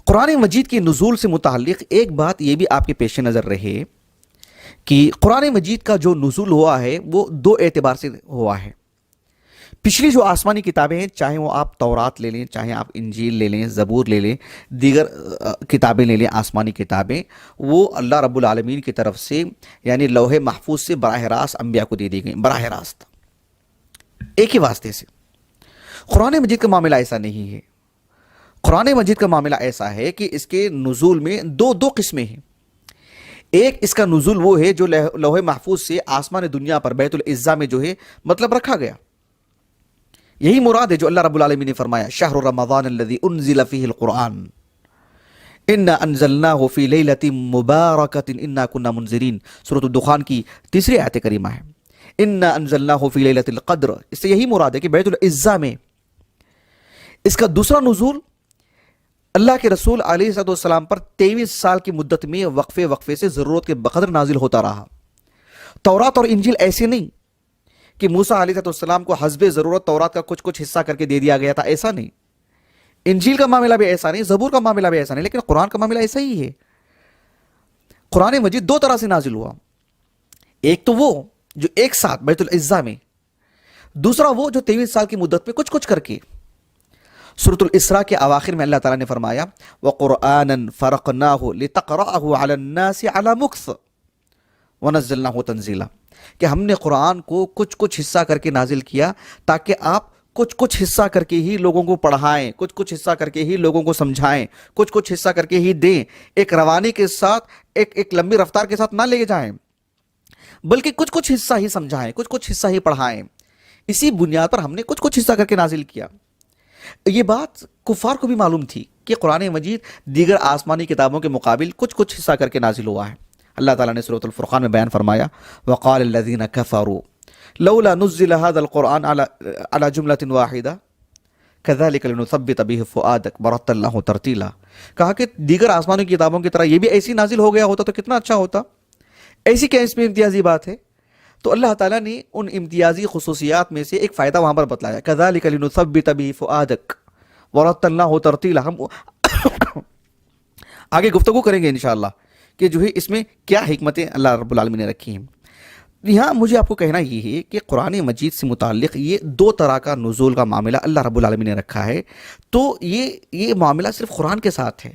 قرآن مجید کی نزول سے متعلق ایک بات یہ بھی آپ کے پیش نظر رہے کہ قرآن مجید کا جو نزول ہوا ہے وہ دو اعتبار سے ہوا ہے۔ پچھلی جو آسمانی کتابیں ہیں، چاہے وہ آپ تورات لے لیں، چاہے آپ انجیل لے لیں، زبور لے لیں، دیگر کتابیں لے لیں، آسمانی کتابیں، وہ اللہ رب العالمین کی طرف سے یعنی لوح محفوظ سے براہ راست انبیاء کو دے دی گئی، براہ راست ایک ہی واسطے سے۔ قرآن مجید کا معاملہ ایسا نہیں ہے۔ قرآن مجید کا معاملہ ایسا ہے کہ اس کے نزول میں دو قسمیں ہیں۔ ایک اس کا نزول وہ ہے جو لوح محفوظ سے آسمان دنیا پر بیت العزا میں جو ہے مطلب رکھا گیا، یہی مراد ہے جو اللہ رب العالمین نے فرمایا شہر رمضان الذی انزل فیہ القرآن انا انزلناہ فی لیلۃ مبارکۃ انا کنا منذرین، سورۃ الدخان کی 3 آیت کریمہ ہے۔ انا انزلناہ فی لیلۃ القدر، اس سے یہی مراد ہے کہ بیت العزا میں۔ اس کا دوسرا نزول اللہ کے رسول علیہ السلام پر 23 سال کی مدت میں وقفے سے ضرورت کے بقدر نازل ہوتا رہا۔ تورات اور انجیل ایسے نہیں کہ موسیٰ علیہ السلام کو حسب ضرورت تورات کا کچھ حصہ کر کے دے دیا گیا تھا، ایسا نہیں۔ انجیل کا معاملہ بھی ایسا نہیں، زبور کا معاملہ بھی ایسا نہیں، لیکن قرآن کا معاملہ ایسا ہی ہے۔ قرآن مجید 2 طرح سے نازل ہوا، ایک تو وہ جو ایک ساتھ بیت العزا میں، دوسرا وہ جو 23 سال کی مدت میں کچھ کر کے۔ سورۃ الاسراء کے اواخر میں اللہ تعالیٰ نے فرمایا وَقُرْآنًا فَرَقْنَاهُ لِتَقْرَأَهُ عَلَى النَّاسِ عَلَى مُكْثٍ وَنَزَّلْنَاهُ تَنزِيلًا، کہ ہم نے قرآن کو کچھ حصہ کر کے نازل کیا تاکہ آپ کچھ حصہ کر کے ہی لوگوں کو پڑھائیں، کچھ حصہ کر کے ہی لوگوں کو سمجھائیں، کچھ حصہ کر کے ہی دیں، ایک روانی کے ساتھ ایک لمبی رفتار کے ساتھ نہ لے جائیں، بلکہ کچھ حصہ ہی سمجھائیں، کچھ حصہ ہی پڑھائیں۔ اسی بنیاد پر ہم نے کچھ حصہ کر کے نازل کیا۔ یہ بات کفار کو بھی معلوم تھی کہ قرآن مجید دیگر آسمانی کتابوں کے مقابل کچھ حصہ کر کے نازل ہوا ہے۔ اللہ تعالیٰ نے سورۃ الفرقان میں بیان فرمایا وقال الذین کفروا لولا نزل هذا القرآن على جملة واحدة كذلك لنثبت به فؤادك ورتلناه ترتیلا، کہا کہ دیگر آسمانی کتابوں کی طرح یہ بھی ایسی نازل ہو گیا ہوتا تو کتنا اچھا ہوتا، ایسی کیا اس میں امتیازی بات ہے؟ تو اللہ تعالیٰ نے ان امتیازی خصوصیات میں سے ایک فائدہ وہاں پر بتلایا كذلك لنثبت به فؤادك ورتلناه ترتیلا۔ ہم آگے گفتگو کریں گے انشاءاللہ کہ جو ہے اس میں کیا حکمتیں اللہ رب العالمین نے رکھی ہیں۔ یہاں مجھے آپ کو کہنا یہ ہے کہ قرآن مجید سے متعلق یہ 2 طرح کا نزول کا معاملہ اللہ رب العالمین نے رکھا ہے، تو یہ معاملہ صرف قرآن کے ساتھ ہے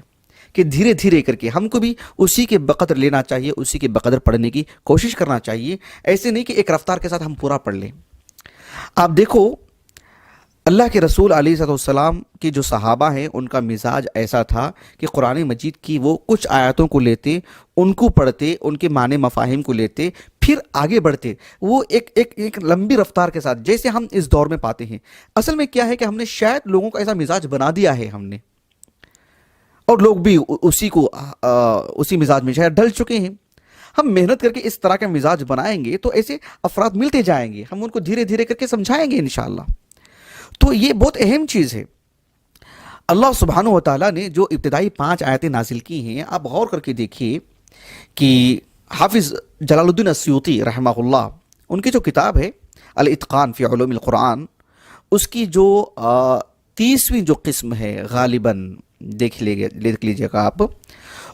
کہ دھیرے دھیرے کر کے ہم کو بھی اسی کے بقدر لینا چاہیے، اسی کے بقدر پڑھنے کی کوشش کرنا چاہیے، ایسے نہیں کہ ایک رفتار کے ساتھ ہم پورا پڑھ لیں۔ آپ دیکھو اللہ کے رسول علیہ السلام کے جو صحابہ ہیں ان کا مزاج ایسا تھا کہ قرآن مجید کی وہ کچھ آیاتوں کو لیتے، ان کو پڑھتے، ان کے معنی مفاہیم کو لیتے، پھر آگے بڑھتے، وہ ایک لمبی رفتار کے ساتھ، جیسے ہم اس دور میں پاتے ہیں۔ اصل میں کیا ہے کہ ہم نے شاید لوگوں کا ایسا مزاج بنا دیا ہے ہم نے، اور لوگ بھی اسی مزاج میں شاید ڈھل چکے ہیں۔ ہم محنت کر کے اس طرح کا مزاج بنائیں گے تو ایسے افراد ملتے جائیں گے، ہم ان کو دھیرے دھیرے کر کے سمجھائیں گے انشاءاللہ۔ تو یہ بہت اہم چیز ہے۔ اللہ سبحانہ وتعالیٰ نے جو ابتدائی 5 آیتیں نازل کی ہیں، آپ غور کر کے دیکھیے کہ حافظ جلال الدین السیوطی رحمہ اللہ، ان کی جو کتاب ہے الاتقان فی علوم القرآن، اس کی جو 30ویں جو قسم ہے غالباً دیکھ لیجیے گا آپ،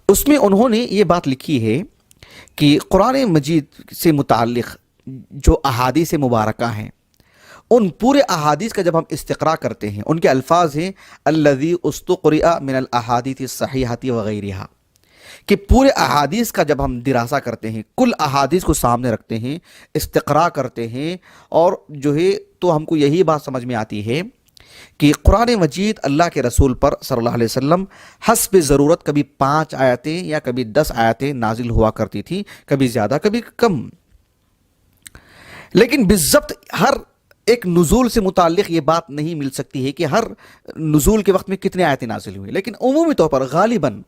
اس میں انہوں نے یہ بات لکھی ہے کہ قرآن مجید سے متعلق جو احادیث مبارکہ ہیں، ان پورے احادیث کا جب ہم استقراء کرتے ہیں، ان کے الفاظ ہیں الذی استقرئ من الاحادیث الصحیحۃ وغیرہا، کہ پورے احادیث کا جب ہم دراسہ کرتے ہیں، کل احادیث کو سامنے رکھتے ہیں، استقراء کرتے ہیں، اور جو ہے تو ہم کو یہی بات سمجھ میں آتی ہے کہ قرآن مجید اللہ کے رسول پر صلی اللہ علیہ وسلم حسب ضرورت کبھی 5 آیتیں یا کبھی 10 آیتیں نازل ہوا کرتی تھی، کبھی زیادہ کبھی کم، لیکن بالضبط ہر ایک نزول سے متعلق یہ بات نہیں مل سکتی ہے کہ ہر نزول کے وقت میں کتنے آیتیں نازل ہوئی، لیکن عمومی طور پر غالباً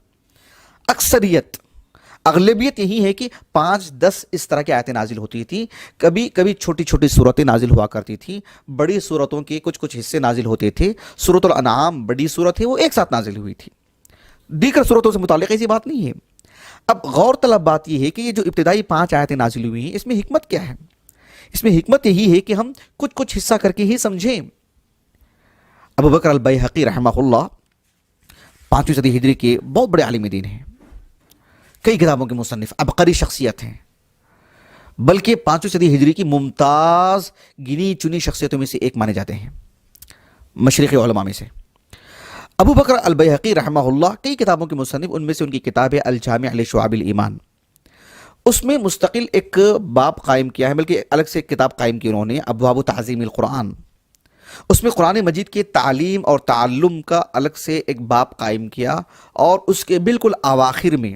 اغلبیت یہی ہے کہ 5-10 اس طرح کی آیتیں نازل ہوتی تھی، کبھی کبھی چھوٹی چھوٹی صورتیں نازل ہوا کرتی تھیں، بڑی صورتوں کے کچھ حصے نازل ہوتے تھے۔ سورۃ الانعام بڑی صورت ہے، وہ ایک ساتھ نازل ہوئی تھی، دیگر صورتوں سے متعلق ایسی بات نہیں ہے۔ اب غور طلب بات یہ ہے کہ یہ جو ابتدائی 5 آیتیں نازل ہوئی ہیں، اس میں حکمت کیا ہے؟ اس میں حکمت یہی ہے کہ ہم کچھ حصہ کر کے ہی سمجھیں۔ ابو بکر البیہقی رحمہ اللہ 5ویں صدی ہجری کے بہت بڑے عالم دین ہیں، کئی کتابوں کے مصنف، عبقری شخصیت ہیں، بلکہ 5ویں صدی ہجری کی ممتاز گنی چنی شخصیتوں میں سے ایک مانے جاتے ہیں، مشرقی علماء میں سے۔ ابو بکر البیہقی رحمہ اللہ کئی کتابوں کے مصنف، ان میں سے ان کی کتاب ہے الجامع لشعب الایمان، اس میں مستقل ایک باب قائم کیا ہے، بلکہ الگ سے ایک کتاب قائم کی انہوں نے، ابواب تعظیم القرآن، اس میں قرآن مجید کے تعلیم اور تعلم کا الگ سے ایک باب قائم کیا، اور اس کے بالکل اواخر میں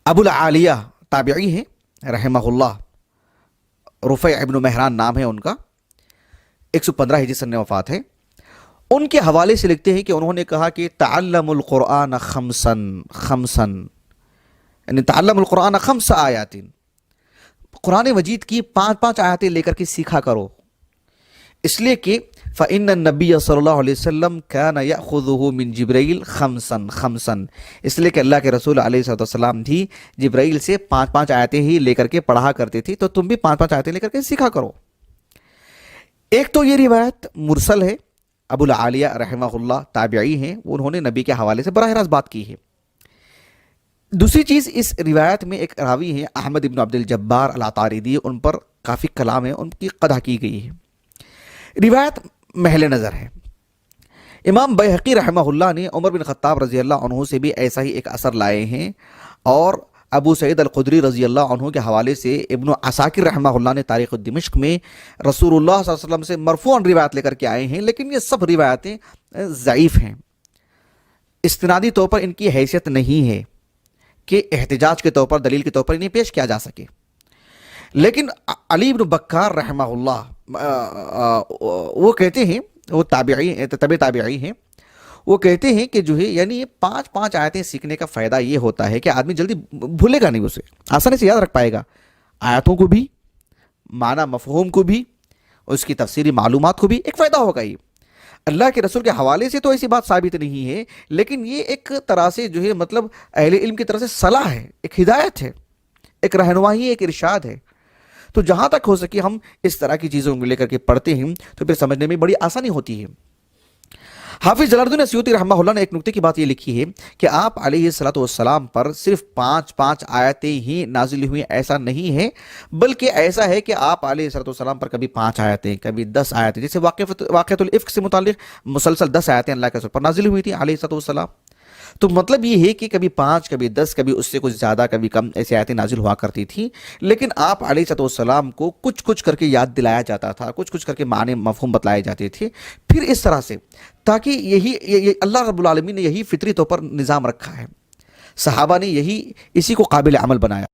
ابو العالیہ تابعی ہیں رحمہ اللہ، رفیع ابن مہران نام ہے ان کا، 115 ہجری سن وفات ہے، ان کے حوالے سے لکھتے ہیں کہ انہوں نے کہا کہ تعلم القرآن خمسن یعنی تعلم القرآن 5 آیات، قرآن مجید کی 5 آیاتیں لے کر کے سیکھا کرو، اس لیے کہ فإن النبی صلی اللہ علیہ وسلم كان يأخذه من جبرائیل خمسا، اس لیے کہ اللہ کے رسول علیہ السلام بھی جبرائیل سے 5 آیاتیں ہی لے کر کے پڑھا کرتے تھی، تو تم بھی 5 آیاتیں لے کر کے سیکھا کرو۔ ایک تو یہ روایت مرسل ہے، ابو العالیہ رحمہ اللہ تابعی ہیں، انہوں نے نبی کے حوالے سے براہ راست بات کی ہے۔ دوسری چیز، اس روایت میں ایک راوی ہیں احمد ابن عبد الجبار العطاردی، ان پر کافی کلام ہے، ان کی قدح کی گئی ہے، روایت محل نظر ہے۔ امام بیہقی رحمہ اللہ نے عمر بن خطاب رضی اللہ عنہ سے بھی ایسا ہی ایک اثر لائے ہیں، اور ابو سعید الخدری رضی اللہ عنہ کے حوالے سے ابن عساکر رحمہ اللہ نے تاریخ دمشق میں رسول اللہ صلی اللہ علیہ وسلم سے مرفوعاً روایت لے کر کے آئے ہیں، لیکن یہ سب روایتیں ضعیف ہیں، استنادی طور پر ان کی حیثیت نہیں ہے کہ احتجاج کے طور پر، دلیل کے طور پر انہیں پیش کیا جا سکے۔ لیکن علی بن بکار رحمہ اللہ وہ کہتے ہیں، وہ تابعی ہیں، وہ کہتے ہیں کہ جو ہے یعنی یہ 5 آیتیں سیکھنے کا فائدہ یہ ہوتا ہے کہ آدمی جلدی بھولے گا نہیں، اسے آسانی سے یاد رکھ پائے گا، آیاتوں کو بھی، معنی مفہوم کو بھی، اس کی تفسیری معلومات کو بھی ایک فائدہ ہوگا۔ یہ اللہ کے رسول کے حوالے سے تو ایسی بات ثابت نہیں ہے، لیکن یہ ایک طرح سے جو ہے مطلب اہل علم کی طرف سے صلاح ہے، ایک ہدایت ہے، ایک رہنمائی، ایک ارشاد ہے۔ تو جہاں تک ہو سکے ہم اس طرح کی چیزوں کو لے کر کے پڑھتے ہیں تو پھر سمجھنے میں بڑی آسانی ہوتی ہے۔ حافظ جلال الدین سیوطی رحمہ اللہ نے ایک نکتے کی بات یہ لکھی ہے کہ آپ علیہ الصلوۃ والسلام پر صرف 5 آیتیں ہی نازل ہوئی، ایسا نہیں ہے، بلکہ ایسا ہے کہ آپ علیہ الصلوۃ والسلام پر کبھی 5 آیتیں، کبھی 10 آیتیں، جیسے واقعۃ الافک سے متعلق مسلسل 10 آیتیں اللہ کے رسول پر نازل ہوئی تھیں علیہ الصلوۃ والسلام۔ تو مطلب یہ ہے کہ کبھی 5، کبھی 10، کبھی اس سے کچھ زیادہ، کبھی کم ایسی آیتیں نازل ہوا کرتی تھیں، لیکن آپ علیہ الصلوۃ والسلام کو کچھ کر کے یاد دلایا جاتا تھا، کچھ کر کے معنی مفہوم بتلائے جاتے تھے، پھر اس طرح سے، تاکہ یہی اللہ رب العالمین نے یہی فطری طور پر نظام رکھا ہے، صحابہ نے اسی کو قابل عمل بنایا۔